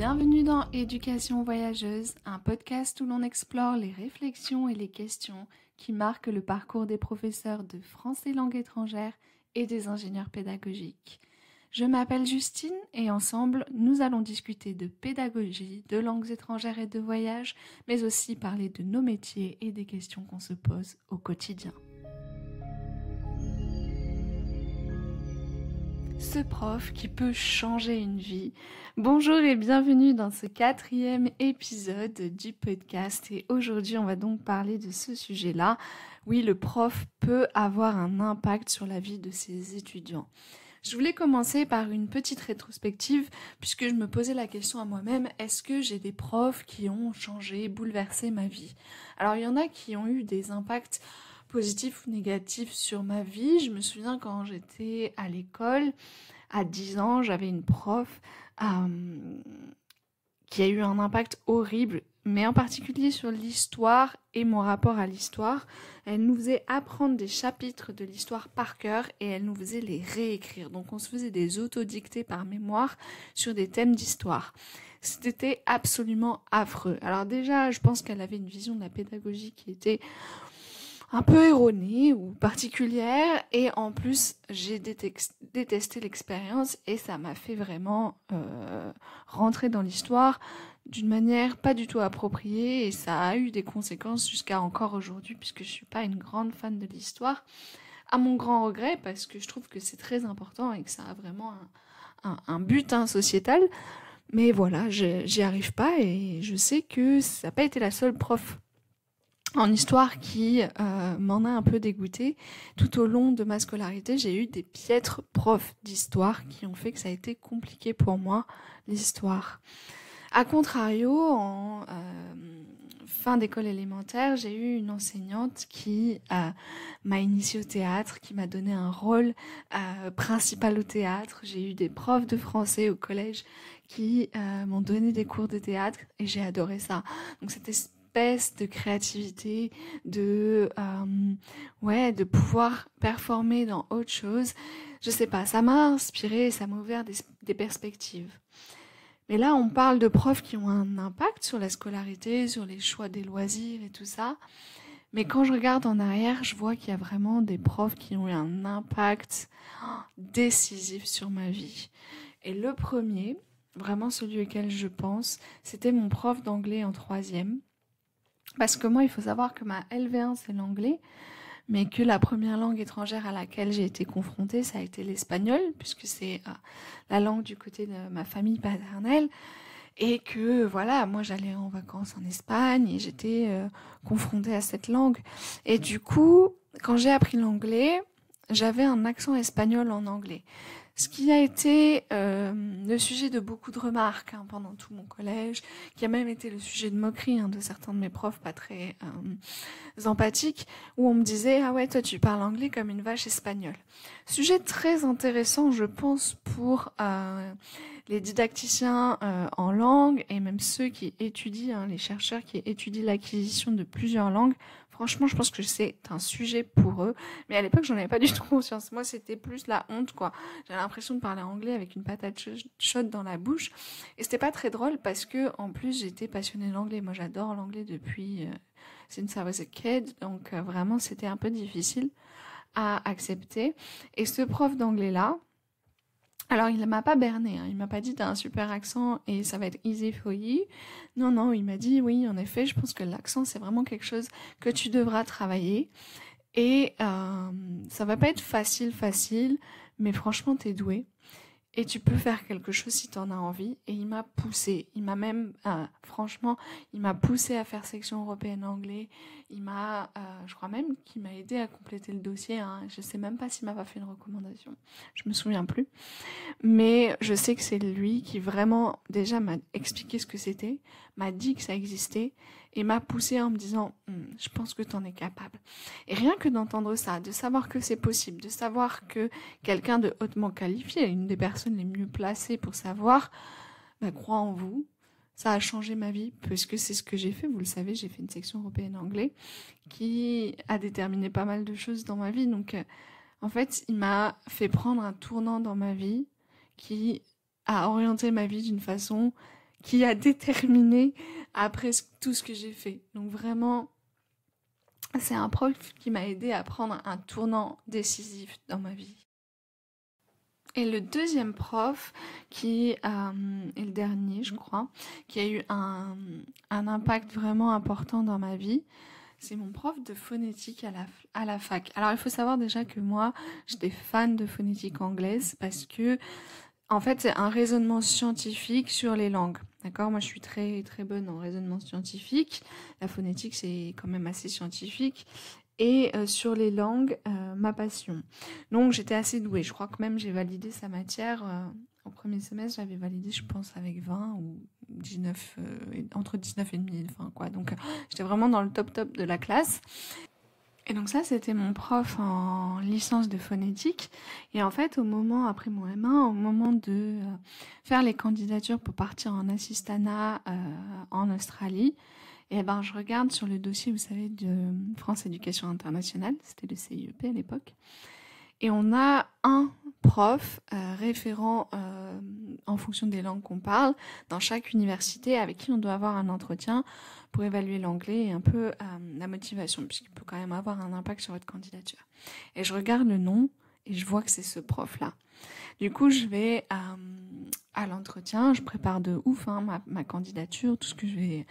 Bienvenue dans Éducation voyageuse, un podcast où l'on explore les réflexions et les questions qui marquent le parcours des professeurs de français langue étrangère et des ingénieurs pédagogiques. Je m'appelle Justine et ensemble, nous allons discuter de pédagogie, de langues étrangères et de voyage, mais aussi parler de nos métiers et des questions qu'on se pose au quotidien. Ce prof qui peut changer une vie. Bonjour et bienvenue dans ce 4e épisode du podcast. Et aujourd'hui, on va donc parler de ce sujet-là. Oui, le prof peut avoir un impact sur la vie de ses étudiants. Je voulais commencer par une petite rétrospective puisque je me posais la question à moi-même, est-ce que j'ai des profs qui ont changé, bouleversé ma vie ? Alors, il y en a qui ont eu des impacts positifs ou négatifs sur ma vie. Je me souviens quand j'étais à l'école, à 10 ans, j'avais une prof qui a eu un impact horrible, mais en particulier sur l'histoire et mon rapport à l'histoire. Elle nous faisait apprendre des chapitres de l'histoire par cœur et elle nous faisait les réécrire. Donc on se faisait des autodictées par mémoire sur des thèmes d'histoire. C'était absolument affreux. Alors déjà, je pense qu'elle avait une vision de la pédagogie qui était un peu erronée ou particulière, et en plus j'ai détesté l'expérience et ça m'a fait vraiment rentrer dans l'histoire d'une manière pas du tout appropriée, et ça a eu des conséquences jusqu'à encore aujourd'hui puisque je suis pas une grande fan de l'histoire, à mon grand regret, parce que je trouve que c'est très important et que ça a vraiment un but sociétal. Mais voilà, j'y arrive pas, et je sais que ça n'a pas été la seule prof en histoire qui m'en a un peu dégoûtée. Tout au long de ma scolarité, j'ai eu des piètres profs d'histoire qui ont fait que ça a été compliqué pour moi, l'histoire. A contrario, en fin d'école élémentaire, j'ai eu une enseignante qui m'a initiée au théâtre, qui m'a donné un rôle principal au théâtre. J'ai eu des profs de français au collège qui m'ont donné des cours de théâtre et j'ai adoré ça. Donc c'était espèce de créativité, de pouvoir performer dans autre chose. Je sais pas, ça m'a inspiré, ça m'a ouvert des perspectives. Mais là, on parle de profs qui ont un impact sur la scolarité, sur les choix des loisirs et tout ça. Mais quand je regarde en arrière, je vois qu'il y a vraiment des profs qui ont eu un impact décisif sur ma vie. Et le premier, vraiment celui auquel je pense, c'était mon prof d'anglais en 3e. Parce que moi, il faut savoir que ma LV1, c'est l'anglais, mais que la première langue étrangère à laquelle j'ai été confrontée, ça a été l'espagnol, puisque c'est la langue du côté de ma famille paternelle. Et que, voilà, moi, j'allais en vacances en Espagne et j'étais confrontée à cette langue. Et du coup, quand j'ai appris l'anglais, j'avais un accent espagnol en anglais. Ce qui a été le sujet de beaucoup de remarques pendant tout mon collège, qui a même été le sujet de moquerie de certains de mes profs pas très empathiques, où on me disait « Ah ouais, toi tu parles anglais comme une vache espagnole ». Sujet très intéressant, je pense, pour les didacticiens en langue, et même ceux qui étudient, les chercheurs qui étudient l'acquisition de plusieurs langues. Franchement, je pense que c'est un sujet pour eux. Mais à l'époque, j'en avais pas du tout conscience. Moi, c'était plus la honte, quoi. J'avais l'impression de parler anglais avec une patate chaude dans la bouche. Et c'était pas très drôle parce que, en plus, j'étais passionnée d'anglais. Moi, j'adore l'anglais depuis since I was a kid. Donc, vraiment, c'était un peu difficile à accepter. Et ce prof d'anglais-là, alors, il ne m'a pas berné, il m'a pas dit « t'as un super accent et ça va être easy for you ». Non, il m'a dit « oui, en effet, je pense que l'accent, c'est vraiment quelque chose que tu devras travailler. Et ça va pas être facile, mais franchement, t'es doué. Et tu peux faire quelque chose si t'en as envie. » Et il m'a poussé. Il m'a même, franchement, il m'a poussé à faire section européenne anglais. Il m'a, je crois même qu'il m'a aidé à compléter le dossier. Je sais même pas s'il m'a pas fait une recommandation. Je me souviens plus. Mais je sais que c'est lui qui vraiment, déjà, m'a expliqué ce que c'était, m'a dit que ça existait, et m'a poussé en me disant « je pense que t'en es capable ». Et rien que d'entendre ça, de savoir que c'est possible, de savoir que quelqu'un de hautement qualifié, une des personnes les mieux placées pour savoir, croit en vous, ça a changé ma vie, puisque c'est ce que j'ai fait, vous le savez, j'ai fait une section européenne anglais, qui a déterminé pas mal de choses dans ma vie. Donc, en fait, il m'a fait prendre un tournant dans ma vie, qui a orienté ma vie d'une façon qui a déterminé après tout ce que j'ai fait. Donc vraiment, c'est un prof qui m'a aidé à prendre un tournant décisif dans ma vie. Et le deuxième prof, qui est le dernier, je crois, qui a eu un impact vraiment important dans ma vie, c'est mon prof de phonétique à la fac. Alors, il faut savoir déjà que moi, j'étais fan de phonétique anglaise parce que, en fait, c'est un raisonnement scientifique sur les langues. D'accord ? Moi, je suis très, très bonne en raisonnement scientifique. La phonétique, c'est quand même assez scientifique. Et sur les langues, ma passion. Donc j'étais assez douée. Je crois que même j'ai validé sa matière. Au premier semestre, j'avais validé, je pense, avec 20 ou 19, entre 19 et demi, enfin quoi. Donc j'étais vraiment dans le top de la classe. Et donc ça, c'était mon prof en licence de phonétique. Et en fait, après mon M1, au moment de faire les candidatures pour partir en assistanat en Australie, et ben, je regarde sur le dossier, vous savez, de France Éducation Internationale, c'était le CIEP à l'époque, et on a un prof référent en fonction des langues qu'on parle dans chaque université avec qui on doit avoir un entretien pour évaluer l'anglais et un peu la motivation, puisqu'il peut quand même avoir un impact sur votre candidature. Et je regarde le nom et je vois que c'est ce prof-là. Du coup, je vais à l'entretien, je prépare de ouf ma candidature, tout ce que je vais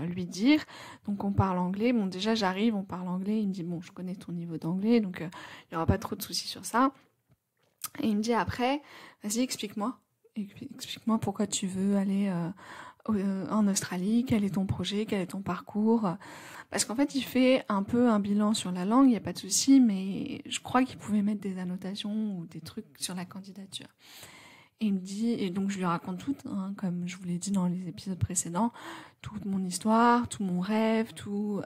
lui dire. Donc on parle anglais. Bon, déjà j'arrive, on parle anglais. Il me dit, bon, je connais ton niveau d'anglais, donc il n'y aura pas trop de soucis sur ça. Et il me dit après, vas-y, explique-moi. Explique-moi pourquoi tu veux aller en Australie, quel est ton projet, quel est ton parcours. Parce qu'en fait, il fait un peu un bilan sur la langue, il n'y a pas de souci, mais je crois qu'il pouvait mettre des annotations ou des trucs sur la candidature. Et il me dit, et donc je lui raconte tout, comme je vous l'ai dit dans les épisodes précédents, toute mon histoire, tout mon rêve, tout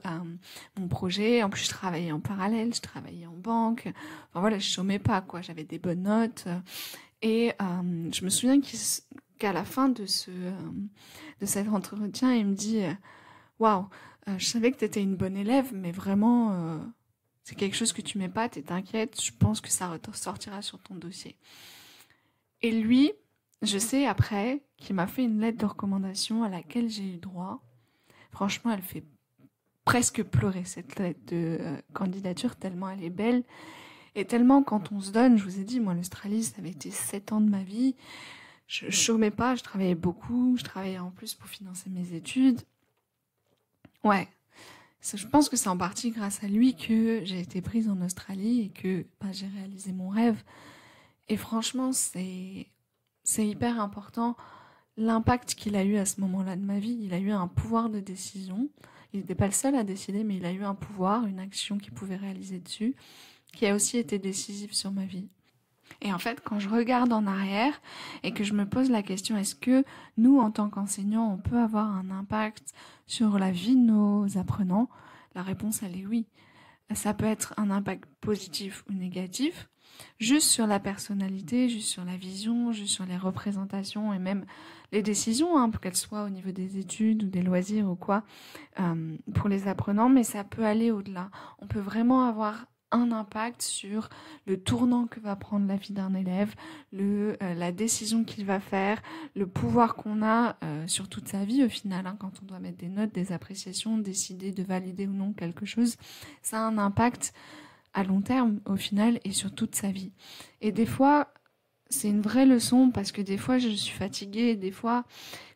mon projet. En plus, je travaillais en parallèle, je travaillais en banque. Enfin voilà, je chômais pas, quoi. J'avais des bonnes notes. Et je me souviens qu'à la fin de cet entretien, il me dit waouh, je savais que tu étais une bonne élève, mais vraiment, c'est quelque chose que tu m'épates et t'inquiète, je pense que ça ressortira sur ton dossier. Et lui, je sais après qu'il m'a fait une lettre de recommandation à laquelle j'ai eu droit. Franchement, elle fait presque pleurer cette lettre de candidature, tellement elle est belle. Et tellement quand on se donne, je vous ai dit, moi l'Australie, ça avait été 7 ans de ma vie. Je chômais pas, je travaillais beaucoup, je travaillais en plus pour financer mes études. Ouais, je pense que c'est en partie grâce à lui que j'ai été prise en Australie et que j'ai réalisé mon rêve. Et franchement, c'est hyper important l'impact qu'il a eu à ce moment-là de ma vie. Il a eu un pouvoir de décision. Il n'était pas le seul à décider, mais il a eu un pouvoir, une action qu'il pouvait réaliser dessus, qui a aussi été décisive sur ma vie. Et en fait, quand je regarde en arrière et que je me pose la question, est-ce que nous, en tant qu'enseignants, on peut avoir un impact sur la vie de nos apprenants ? La réponse, elle est oui. Ça peut être un impact positif ou négatif, juste sur la personnalité, juste sur la vision, juste sur les représentations et même les décisions, qu'elles soient au niveau des études ou des loisirs ou quoi, pour les apprenants, mais ça peut aller au-delà. On peut vraiment avoir un impact sur le tournant que va prendre la vie d'un élève, la décision qu'il va faire, le pouvoir qu'on a sur toute sa vie au final, quand on doit mettre des notes, des appréciations, décider de valider ou non quelque chose, ça a un impact à long terme au final et sur toute sa vie. Et des fois, c'est une vraie leçon parce que des fois je suis fatiguée, des fois,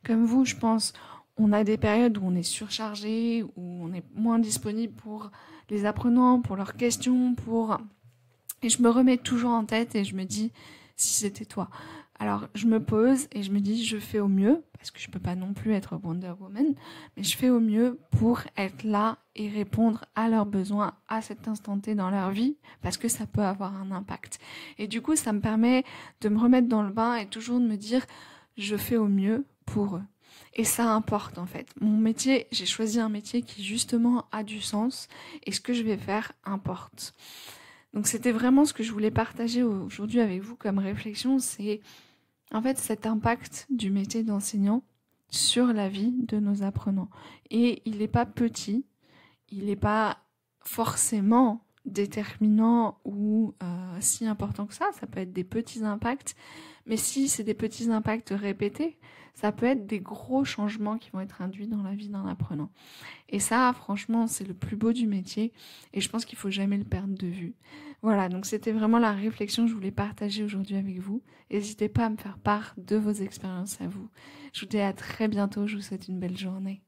comme vous, je pense, on a des périodes où on est surchargé, où on est moins disponible pour les apprenants, pour leurs questions, et je me remets toujours en tête et je me dis, si c'était toi. Alors, je me pose et je me dis, je fais au mieux, parce que je peux pas non plus être Wonder Woman, mais je fais au mieux pour être là et répondre à leurs besoins à cet instant T dans leur vie, parce que ça peut avoir un impact. Et du coup, ça me permet de me remettre dans le bain et toujours de me dire, je fais au mieux pour eux. Et ça importe en fait. Mon métier, j'ai choisi un métier qui justement a du sens et ce que je vais faire importe. Donc c'était vraiment ce que je voulais partager aujourd'hui avec vous comme réflexion, c'est en fait cet impact du métier d'enseignant sur la vie de nos apprenants. Et il n'est pas petit, il n'est pas forcément déterminants ou si importants que ça peut être des petits impacts, mais si c'est des petits impacts répétés, ça peut être des gros changements qui vont être induits dans la vie d'un apprenant. Et ça, franchement, c'est le plus beau du métier et je pense qu'il faut jamais le perdre de vue. Voilà, donc c'était vraiment la réflexion que je voulais partager aujourd'hui avec vous. N'hésitez pas à me faire part de vos expériences à vous. Je vous dis à très bientôt, je vous souhaite une belle journée.